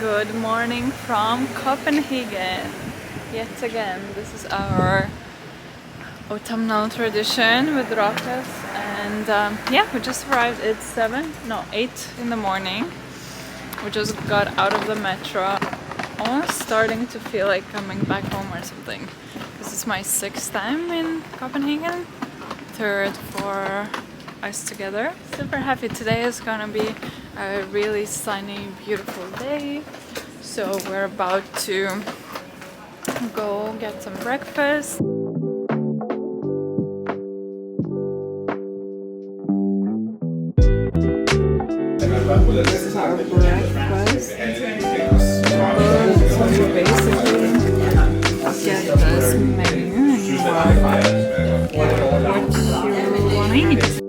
Good morning from Copenhagen. Yet again, this is our autumnal tradition with rockets, and yeah, we just arrived at 8 in the morning. We just got out of the metro. Almost starting to feel like coming back home or something. This is my 6th time in Copenhagen, 3rd for us together. Super happy. Today is gonna be a really sunny, beautiful day. So we're about to go get some breakfast. This is our breakfast. So you basically get this menu and you want what you want to eat.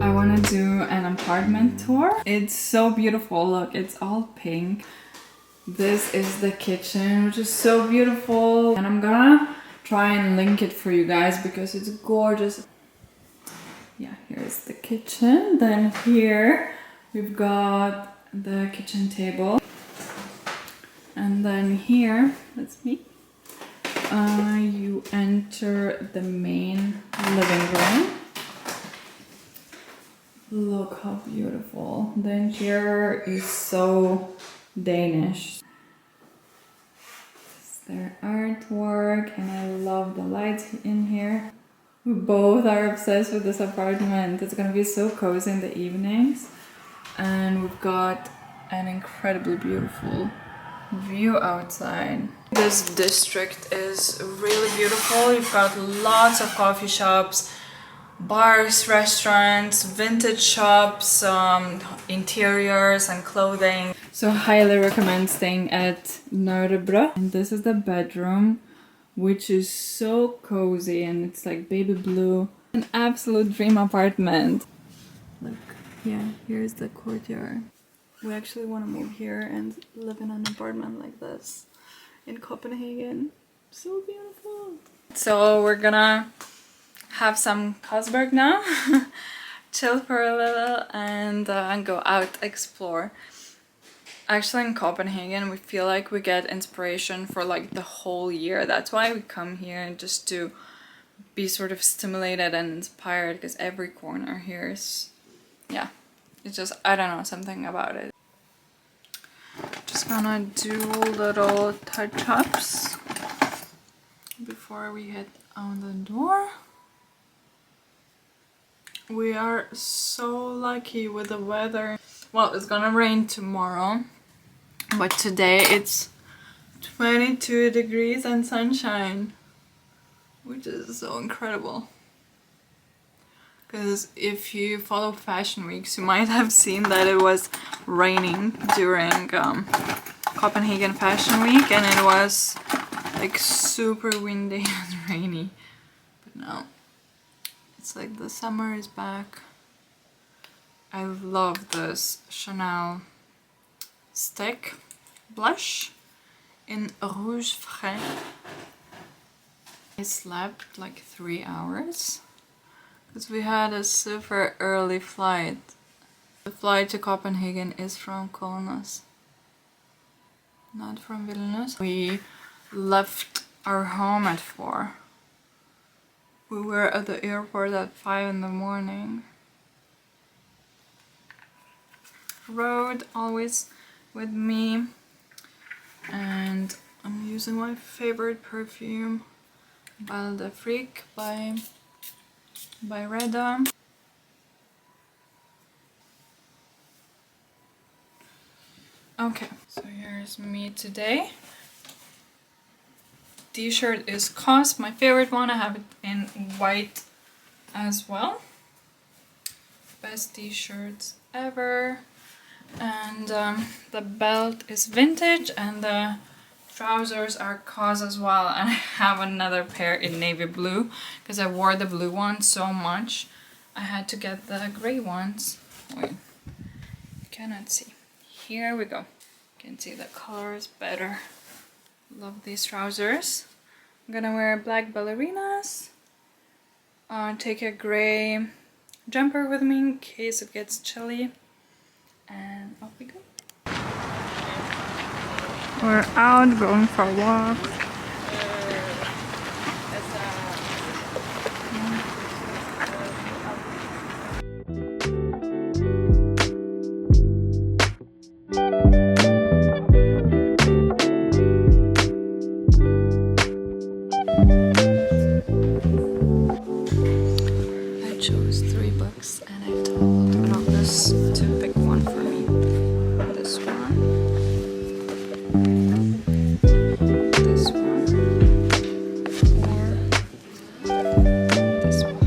I want to do an apartment tour. It's so beautiful. Look, it's all pink. This is the kitchen, which is so beautiful. And I'm gonna try and link it for you guys because it's gorgeous. Yeah, here's the kitchen. Then here we've got the kitchen table. And then here, that's me. You enter the main living room. Look how beautiful. The interior is so Danish. It's their artwork, and I love the lights in here. We both are obsessed with this apartment. It's gonna be so cozy in the evenings. And we've got an incredibly beautiful view outside. This district is really beautiful. You've got lots of coffee shops, bars, restaurants, vintage shops, interiors and clothing. So highly recommend staying at Nørrebro. And this is the bedroom, which is so cozy and it's like baby blue. An absolute dream apartment. Look, yeah, here's the courtyard. We actually want to move here and live in an apartment like this in Copenhagen. So beautiful. So we're gonna have some Carlsberg now, chill for a little, and go out, explore. Actually, in Copenhagen, we feel like we get inspiration for like the whole year. That's why we come here, just to be sort of stimulated and inspired, because every corner here is, yeah, it's just, I don't know, something about it. Just gonna do little touch-ups before we head out the door. We are so lucky with the weather. Well, it's gonna rain tomorrow, but today it's 22 degrees and sunshine, which is so incredible. Because if you follow fashion weeks, you might have seen that it was raining during Copenhagen Fashion Week, and it was like super windy and rainy. But now it's like the summer is back. I love this Chanel stick blush in Rouge Frais. I slept like 3 hours because we had a super early flight. The flight to Copenhagen is from Kaunas, not from Vilnius. We left our home at 4. We were at the airport at 5 in the morning. Road always with me, and I'm using my favorite perfume, Bal by Byredo. Okay, so here's me today. T-shirt is COS, my favorite one. I have it in white as well. Best t-shirts ever. And the belt is vintage, and the trousers are COS as well. And I have another pair in navy blue because I wore the blue one so much. I had to get the gray ones. Wait, you cannot see. Here we go. You can see the colors better. Love these trousers. I'm gonna wear black ballerinas. Take a gray jumper with me in case it gets chilly, and off we go. We're out going for a walk. I chose 3 books and I told Marcus to pick one for me. This one. This one. Or this one.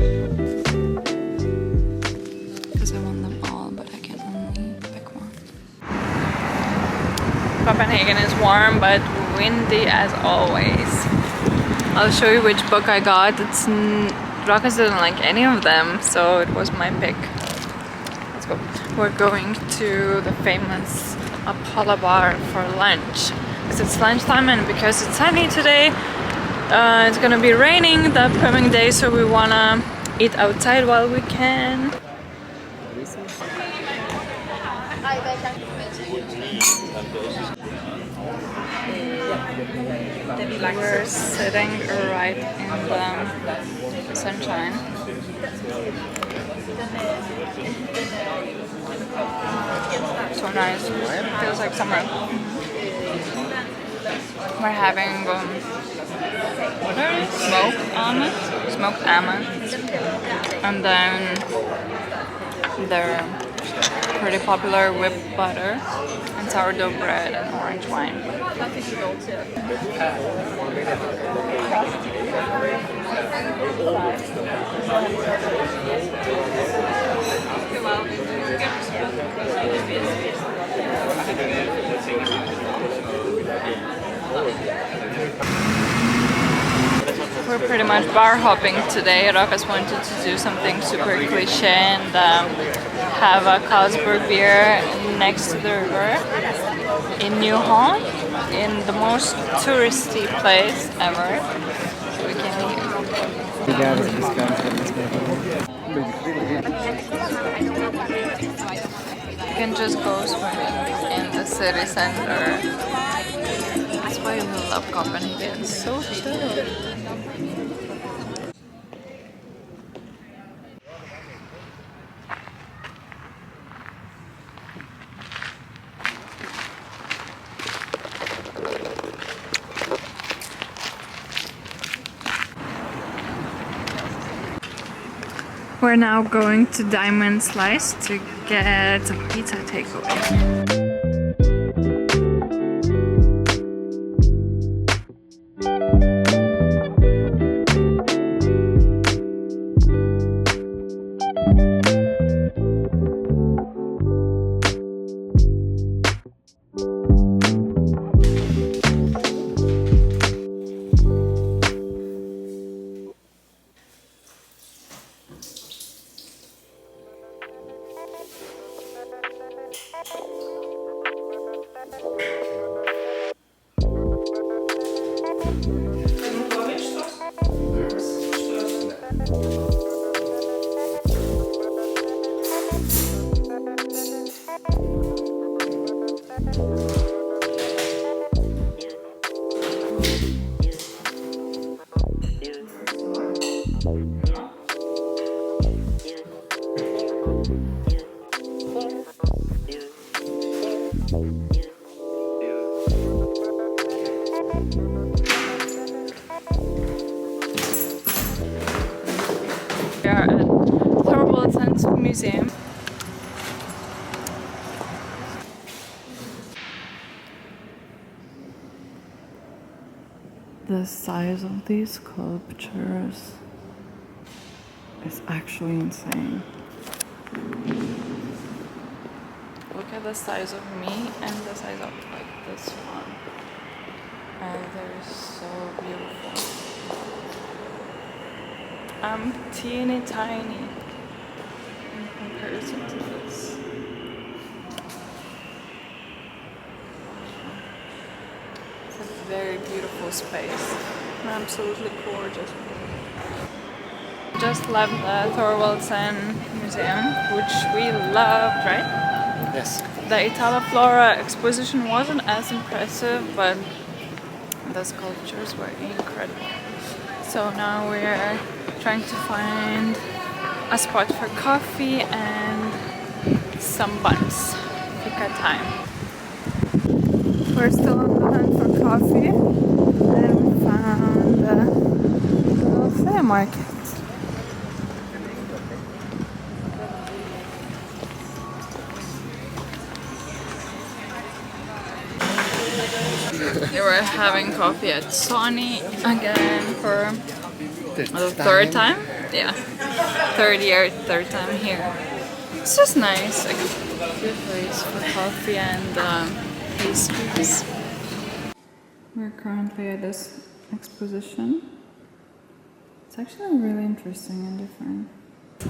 Because I want them all, but I can only pick one. Copenhagen is warm but windy as always. I'll show you which book I got. Marcus didn't like any of them, so it was my pick. Let's go. We're going to the famous Apollo bar for lunch. Because it's lunchtime and because it's sunny today, it's gonna be raining the upcoming day, so we wanna eat outside while we can. We're sitting right in the sunshine. So nice. Feels like summer. We're having smoked almond, and then their pretty popular whipped butter and sourdough bread and orange wine. We're pretty much bar hopping today. Rokas wanted to do something super cliche and have a Carlsberg beer next to the river in New Thon, in the most touristy place ever. So we can You can just go swimming in the city center. That's why we love Copenhagen. It's so chill. We're now going to Diamond Slice to get some pizza takeaway. We are at Thorvaldsen's museum. The size of these sculptures is actually insane. Look at the size of me and the size of like this one. And they're so beautiful. I'm teeny tiny in comparison to this. It's a very beautiful space. Absolutely gorgeous. just left the Thorvaldsen Museum, which we loved, right? Yes. The Itala Flora exposition wasn't as impressive, but the sculptures were incredible. So now we're trying to find a spot for coffee and some buns. Fika time. We're still on the hunt for coffee, and we found a little fair market. We were having coffee at Sony again for the third time. Yeah, third time here. It's just nice, like a good place for coffee and pastries. We're currently at this exposition. It's actually really interesting and different.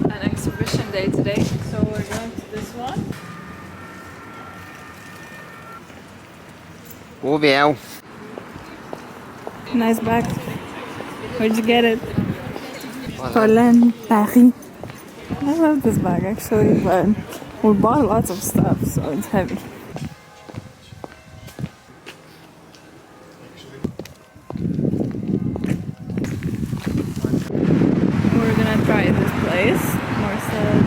An exhibition day today, so we're going to this one. Wow. Nice bag. Where'd you get it? Poland, Paris. I love this bag actually, but we bought lots of stuff, so it's heavy. We're gonna try this place. More salad.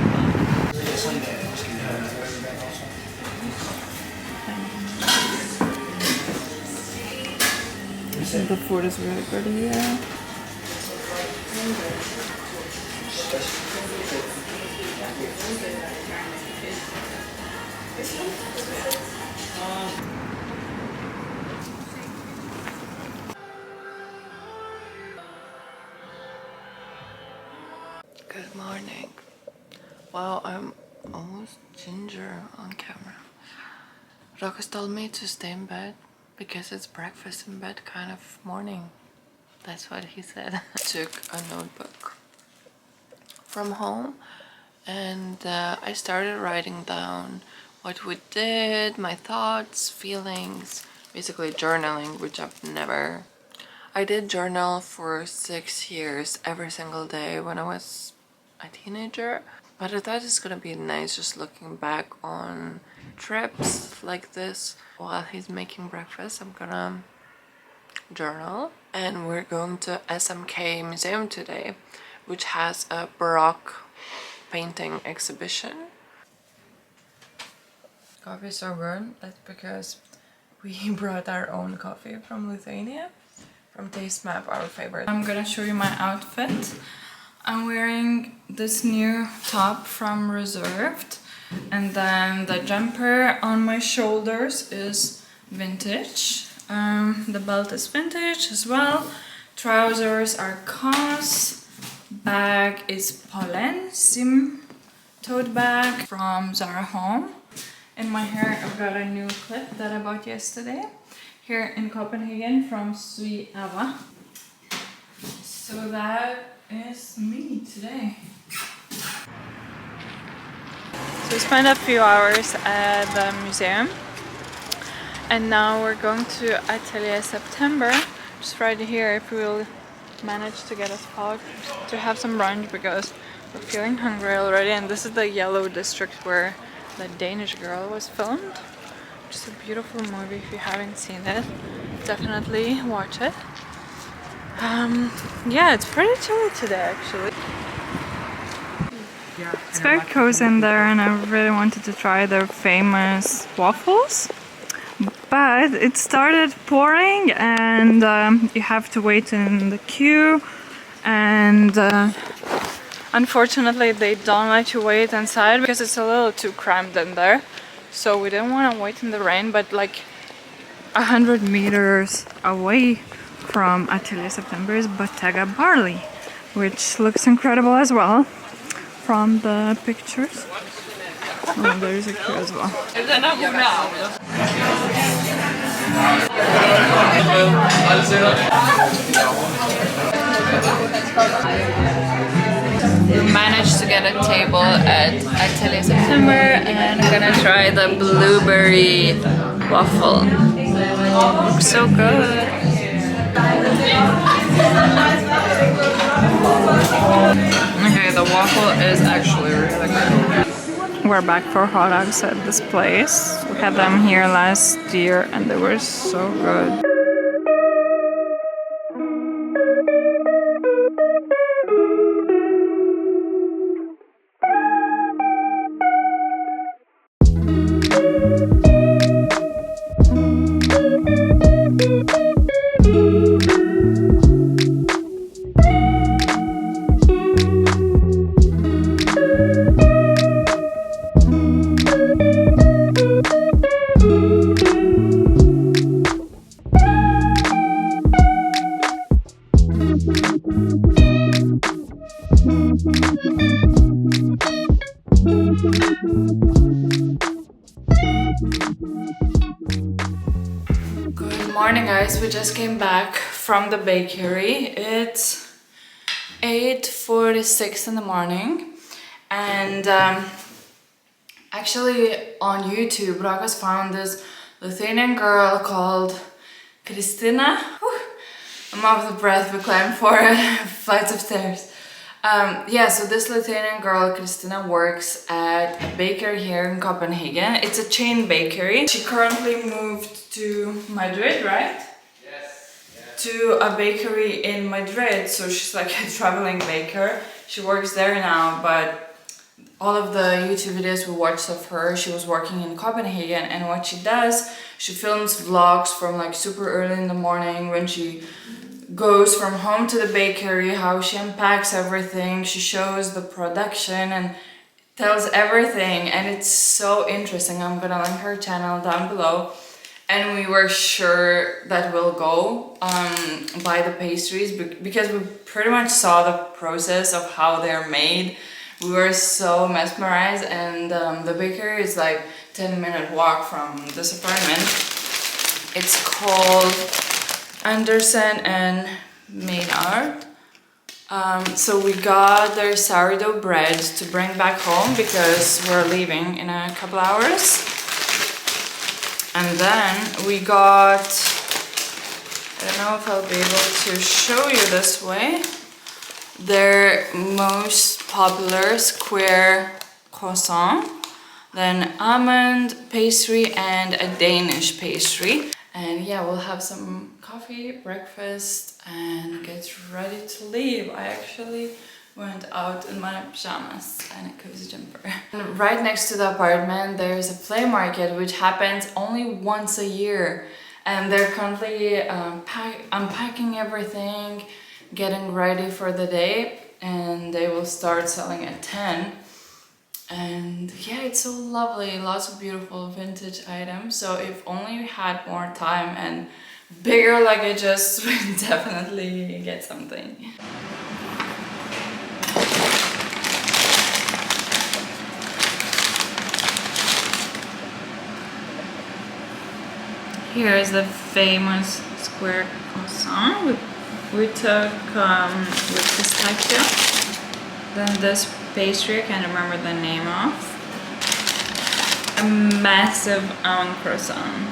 The food is really good here. Good morning. Wow, I'm almost ginger on camera. Rokas told me to stay in bed because it's breakfast in bed kind of morning. That's what he said. I took a notebook from home and I started writing down what we did, my thoughts, feelings, basically journaling, which I've never... I did journal for 6 years every single day when I was a teenager, but I thought it's gonna be nice just looking back on trips like this. While he's making breakfast, I'm gonna journal. And we're going to SMK Museum today, which has a Baroque painting exhibition. Coffee is so good. That's because we brought our own coffee from Lithuania, from Taste Map, our favorite. I'm gonna show you my outfit. I'm wearing this new top from Reserved, and then the jumper on my shoulders is vintage. The belt is vintage as well. Trousers are COS. Bag is Pollen Sim tote bag from Zara Home. In my hair, I've got a new clip that I bought yesterday here in Copenhagen from ieva. So that is me today. So we spent a few hours at the museum, and now we're going to AIA September, just right here, if we will manage to get a spot to have some brunch, because we're feeling hungry already. And this is the yellow district where the Danish Girl was filmed. Just a beautiful movie. If you haven't seen it, definitely watch it. Yeah, it's pretty chilly today actually. It's very cozy in there, and I really wanted to try their famous waffles, but it started pouring and you have to wait in the queue, and unfortunately they don't let you wait inside because it's a little too cramped in there. So we didn't want to wait in the rain, but like 100 meters away from AIA September is Bottega Barley, which looks incredible as well from the pictures. Oh, there's a queue as well. We managed to get a table at AIA September, and I'm gonna try the blueberry waffle. Looks so good. Okay, the waffle is actually really good. We're back for hot dogs at this place. We had them here last year and they were so good. Good morning, guys. We just came back from the bakery. It's 8:46 in the morning, and actually on YouTube, Rakas found this Lithuanian girl called Kristina. I'm out of breath. We climbed 4 flights of stairs. Yeah, so this Lithuanian girl, Kristina, works at a bakery here in Copenhagen. It's a chain bakery. She currently moved to Madrid, right? Yes. To a bakery in Madrid, so she's like a traveling baker. She works there now, but all of the YouTube videos we watched of her, she was working in Copenhagen, and what she does, she films vlogs from like super early in the morning when she goes from home to the bakery, how she unpacks everything, she shows the production and tells everything, and it's so interesting. I'm gonna link her channel down below. And we were sure that we'll go buy the pastries because we pretty much saw the process of how they're made. We were so mesmerized, and the bakery is like 10-minute walk from this apartment. It's called Anderson and Maynard. So we got their sourdough bread to bring back home because we're leaving in a couple hours. And then we got, I don't know if I'll be able to show you this way, their most popular square croissant, then almond pastry and a Danish pastry. And yeah, we'll have some coffee, breakfast, and get ready to leave. I actually went out in my pajamas and a cozy jumper. And right next to the apartment, there's a flea market which happens only once a year. And they're currently unpacking everything, getting ready for the day, and they will start selling at 10. And yeah, it's so lovely, lots of beautiful vintage items. So if only we had more time and bigger luggages, we'd definitely get something. Here is the famous square croissant we took with pistachio. Then this pastry, I can't remember the name of. A massive almond croissant.